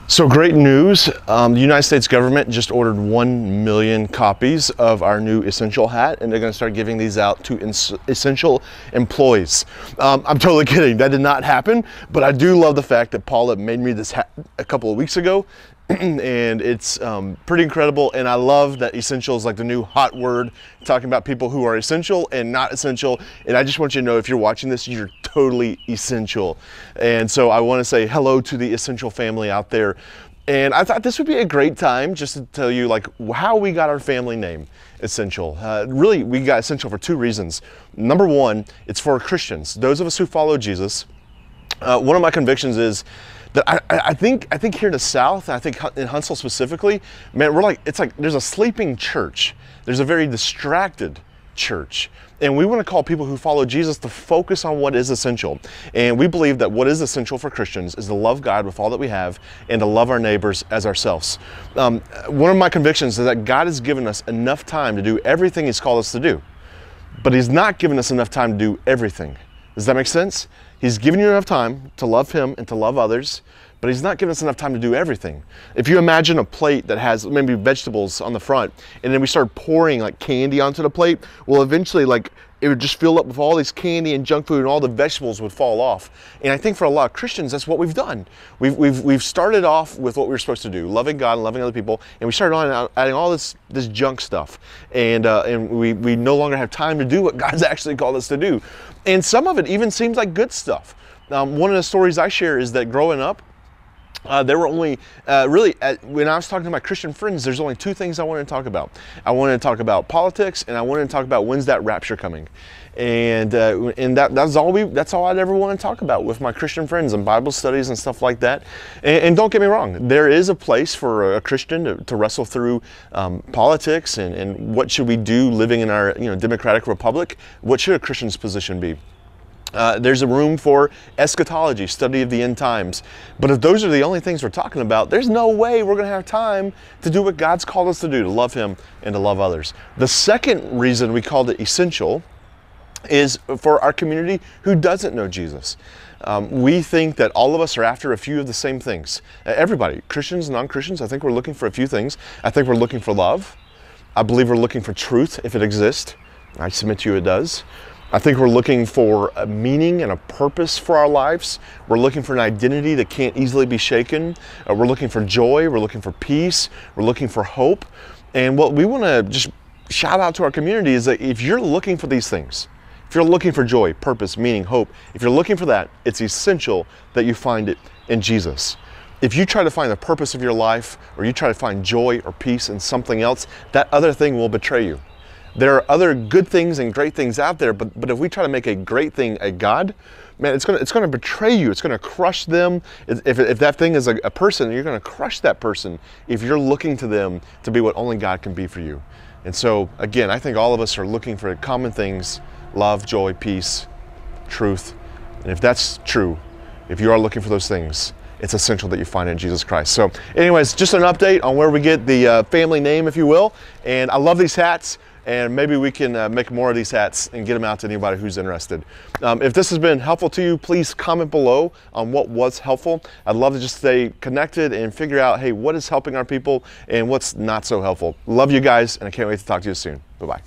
So great news, the United States government just ordered 1 million copies of our new Essential hat, and they're going to start giving these out to essential employees. I'm totally kidding, that did not happen, but I do love the fact that Paula made me this hat a couple of weeks ago, and it's pretty incredible. And I love that essential is like the new hot word, talking about people who are essential and not essential. And I just want you to know, if you're watching this, you're totally essential. And so I want to say hello to the essential family out there. And I thought this would be a great time just to tell you like how we got our family name, Essential. Really, we got Essential for two reasons. Number one, it's for Christians, those of us who follow Jesus. One of my convictions is that I think here in the South, I think in Huntsville specifically, man, it's like there's a sleeping church. There's a very distracted church. And we want to call people who follow Jesus to focus on what is essential. And we believe that what is essential for Christians is to love God with all that we have and to love our neighbors as ourselves. One of my convictions is that God has given us enough time to do everything He's called us to do, but He's not given us enough time to do everything. Does that make sense? He's given you enough time to love Him and to love others, but He's not given us enough time to do everything. If you imagine a plate that has maybe vegetables on the front, and then we start pouring like candy onto the plate, well, eventually like it would just fill up with all this candy and junk food, and all the vegetables would fall off. And I think for a lot of Christians, that's what we've done. We've started off with what we were supposed to do, loving God and loving other people, and we started on adding all this junk stuff, and we no longer have time to do what God's actually called us to do. And some of it even seems like good stuff. One of the stories I share is that growing up, there were only, when I was talking to my Christian friends, there's only two things I wanted to talk about. I wanted to talk about politics, and I wanted to talk about when's that rapture coming. And that's all I'd ever want to talk about with my Christian friends and Bible studies and stuff like that. And don't get me wrong, there is a place for a Christian to wrestle through politics and what should we do living in our democratic republic. What should a Christian's position be? There's a room for eschatology, study of the end times. But if those are the only things we're talking about, there's no way we're going to have time to do what God's called us to do, to love Him and to love others. The second reason we called it Essential is for our community who doesn't know Jesus. We think that all of us are after a few of the same things. Everybody, Christians, non-Christians, I think we're looking for a few things. I think we're looking for love. I believe we're looking for truth, if it exists. I submit to you it does. I think we're looking for a meaning and a purpose for our lives. We're looking for an identity that can't easily be shaken. We're looking for joy. We're looking for peace. We're looking for hope. And what we want to just shout out to our community is that if you're looking for these things, if you're looking for joy, purpose, meaning, hope, if you're looking for that, it's essential that you find it in Jesus. If you try to find the purpose of your life, or you try to find joy or peace in something else, that other thing will betray you. There are other good things and great things out there, but if we try to make a great thing a God, man, it's gonna betray you. It's gonna crush them. If that thing is a person, you're gonna crush that person if you're looking to them to be what only God can be for you. And so, again, I think all of us are looking for common things: love, joy, peace, truth. And if that's true, if you are looking for those things, it's essential that you find it in Jesus Christ. So anyways, just an update on where we get the family name, if you will. And I love these hats. And maybe we can make more of these hats and get them out to anybody who's interested. If this has been helpful to you, please comment below on what was helpful. I'd love to just stay connected and figure out, hey, what is helping our people and what's not so helpful. Love you guys, and I can't wait to talk to you soon. Bye-bye.